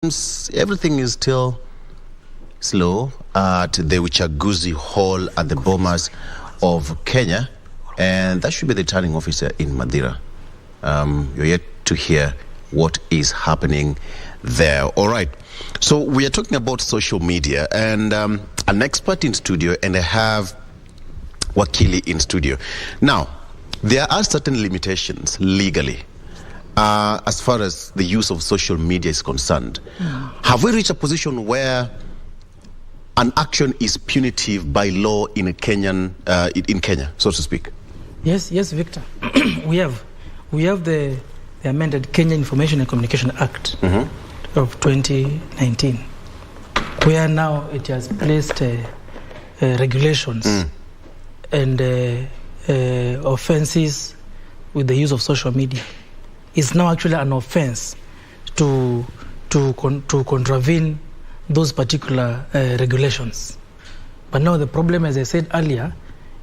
Everything is still slow at the Uchaguzi Hall at the Bomas of Kenya, and that should be the returning officer in Madeira. You're yet to hear what is happening there. All right, so we are talking about social media, and an expert in studio, and I have Wakili in studio. Now, there are certain limitations legally as far as the use of social media is concerned. Have we reached a position where an action is punitive by law in Kenya, so to speak? Yes, Victor. we have the amended Kenya Information and Communication Act of 2019, where now it has placed regulations and offenses with the use of social media. It's now actually an offense to contravene those particular regulations. But now the problem, as I said earlier,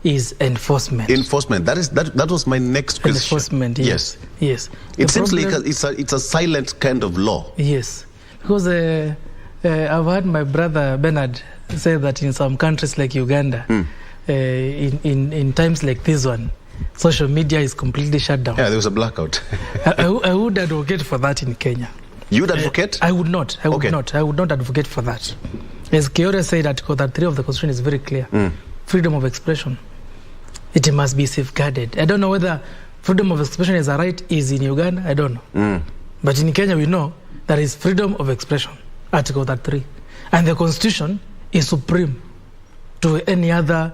is enforcement. Enforcement. That was my next question. Enforcement. Yes. It seems like it's a silent kind of law. Yes, because I've heard my brother Bernard say that in some countries like Uganda, in times like this one, social media is completely shut down. Yeah, there was a blackout. I would advocate for that in Kenya. You would advocate? I would not. I would not advocate for that. As Kiora said, Article 33 of the Constitution is very clear. Freedom of expression. It must be safeguarded. I don't know whether freedom of expression is a right is in Uganda. I don't know. But in Kenya, we know there is freedom of expression. Article 33. And the Constitution is supreme to any other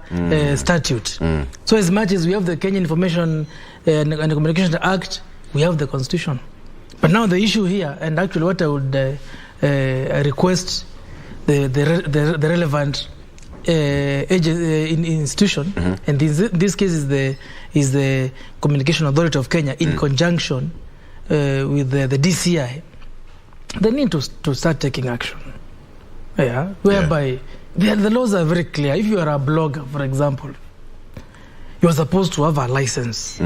statute. So as much as we have the Kenya Information and Communication Act, we have the Constitution. But now the issue here, and actually what I would request the relevant institution, and this case is the Communication Authority of Kenya in conjunction with the DCI, they need to start taking action. Whereby the laws are very clear. If you are a blogger, for example, you are supposed to have a license.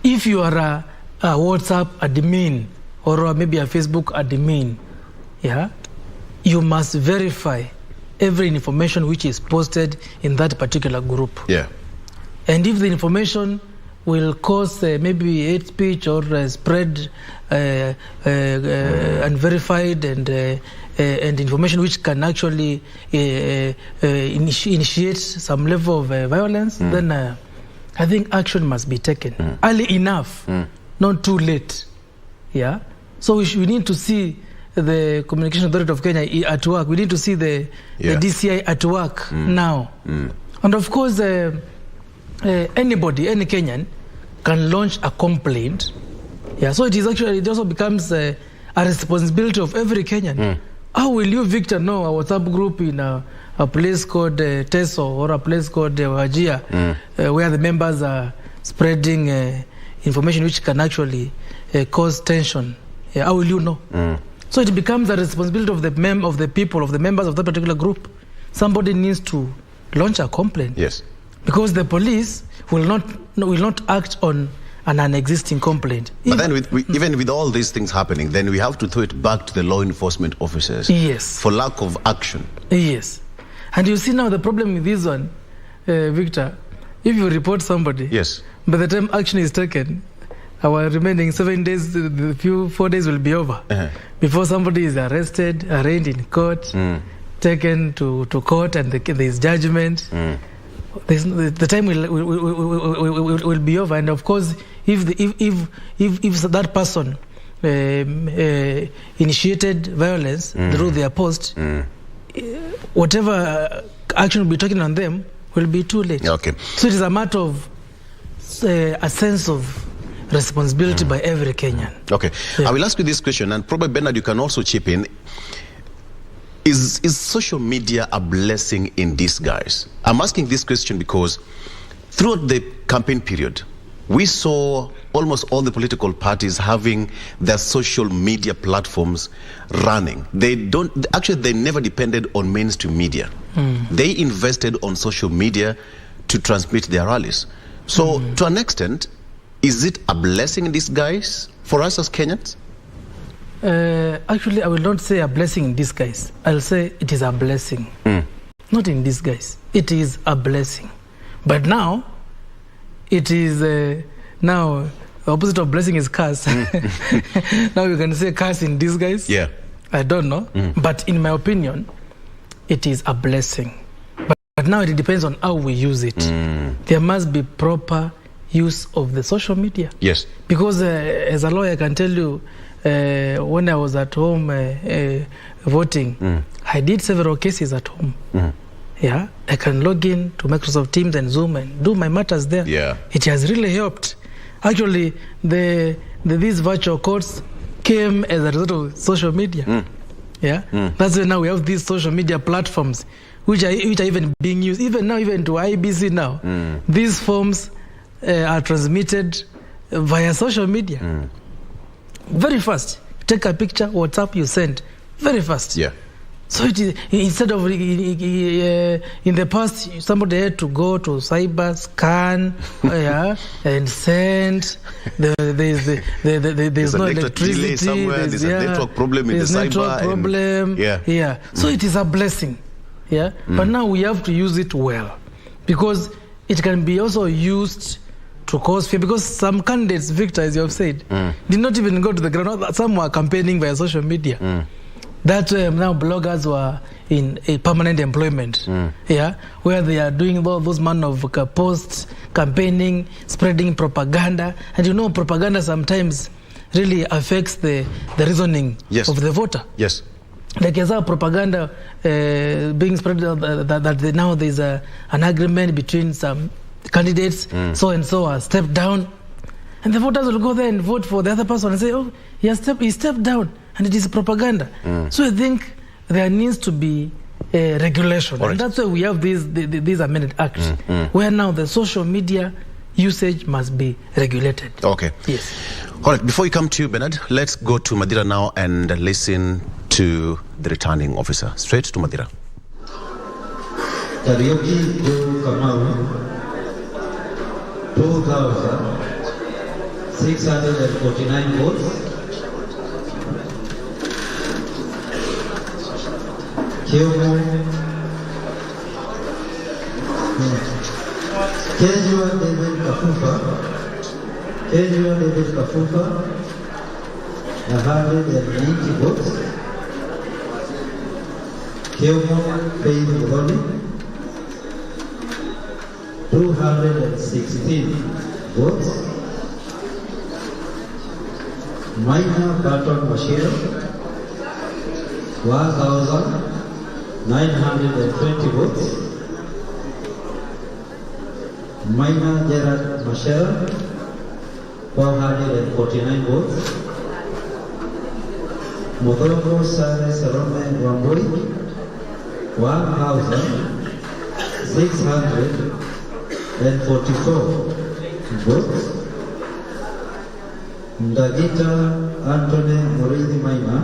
If you are a WhatsApp admin or maybe a Facebook admin, you must verify every information which is posted in that particular group. And if the information will cause maybe hate speech or spread unverified and information which can actually initiate some level of violence, then I think action must be taken early enough, not too late. So we need to see the Communication Authority of Kenya at work. We need to see the DCI at work now. And of course, anybody, any Kenyan, can launch a complaint. So it also becomes a responsibility of every Kenyan. How will you, Victor, know a WhatsApp group in a place called Teso or a place called Wajia, where the members are spreading information which can actually cause tension? How will you know? So it becomes a responsibility of the members of that particular group. Somebody needs to launch a complaint. Because the police will not act on an existing complaint. But then even with all these things happening, then we have to throw it back to the law enforcement officers for lack of action. And you see now the problem with this one, Victor, if you report somebody, by the time action is taken, our remaining 7 days, the 4 days will be over before somebody is arrested, arraigned in court, taken to court, and there is judgment. The time will be over, and of course, if that person initiated violence through their post, whatever action will be taken on them will be too late. So it is a matter of a sense of responsibility by every Kenyan. I will ask you this question, and probably Bernard, you can also chip in. Is social media a blessing in disguise? I'm asking this question because throughout the campaign period, we saw almost all the political parties having their social media platforms running. They never depended on mainstream media. They invested on social media to transmit their rallies. So to an extent, is it a blessing in disguise for us as Kenyans? Actually, I will not say a blessing in disguise. I'll say it is a blessing. Not in disguise. It is a blessing. But now, it is now the opposite of blessing is curse. Now you can say curse in disguise. Yeah. I don't know. But in my opinion, it is a blessing. But now it depends on how we use it. There must be proper use of the social media. Yes. Because as a lawyer, I can tell you, when I was at home voting, I did several cases at home. Yeah, I can log in to Microsoft Teams and Zoom and do my matters there. Yeah. It has really helped. Actually, these virtual courts came as a result of social media. Yeah, that's why now we have these social media platforms which are even being used. Even now, even to IBC now, these forms are transmitted via social media. Very fast. Take a picture, WhatsApp, you send. Very fast. Yeah. So it is, instead of in the past, somebody had to go to cyber, scan, and send. There's no electricity. There's a network problem in the cyber. Network problem. Yeah. So it is a blessing. Yeah. But now we have to use it well, because it can be also used to cause fear, because some candidates, Victor, as you have said, did not even go to the ground. Some were campaigning via social media. That now bloggers were in a permanent employment, where they are doing all those man of posts, campaigning, spreading propaganda. And you know, propaganda sometimes really affects the reasoning of the voter. Yes. Like as our propaganda being spread that now there's an agreement between some candidates, so and so are stepped down, and the voters will go there and vote for the other person and say, oh, he stepped down, and it is propaganda. So I think there needs to be a regulation, and that's why we have these amended acts, where now the social media usage must be regulated. Okay. Yes. All right, before you come to you, Bernard, let's go to Madira now and listen to the returning officer. Straight to Madira. Karaoke to Kamau, 2,649 votes. Kyomo, Kejua David Kafufa, 190 votes. Kyomo Faith Muholi, 216 votes. Maina Barton Mashiro, 1,920 votes. Maina Gerard Mashera, 449 votes. Motoroko Sare Sarome Wamburi, 1,644 votes. Ndagita Anthony Murithi Maina,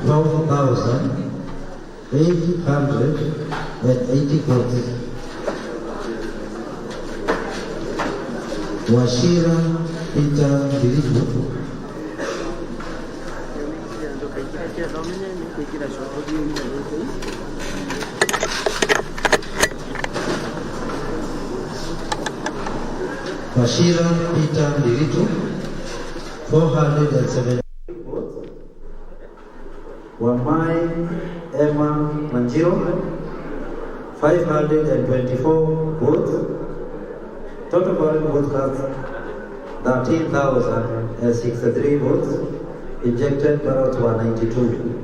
12,880 votes. Washira Peter Bilibu, 470 votes. Wamai Emma Manjiro, 524 votes. Total valid votes cast 13,063 votes. Ejected ballots were 92.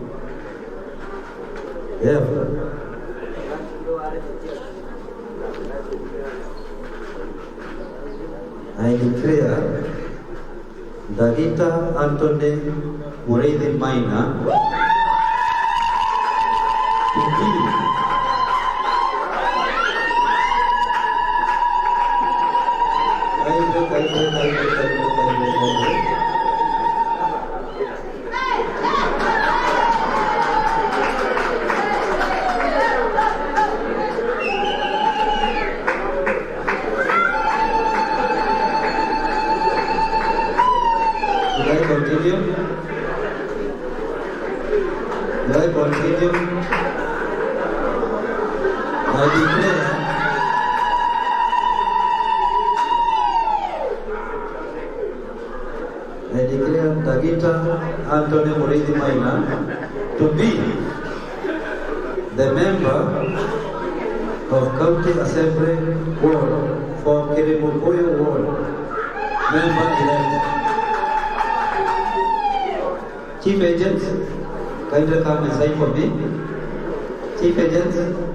I declare Dagita Antone Murithi Maina to be Should I continue? Will I continue? I declare Tagita Anthony Murithi Maina to be the member of County Assembly Ward for Kirimukuyu Ward. Member elect. Chief Agent, kindly come and sign for me. Chief Agent.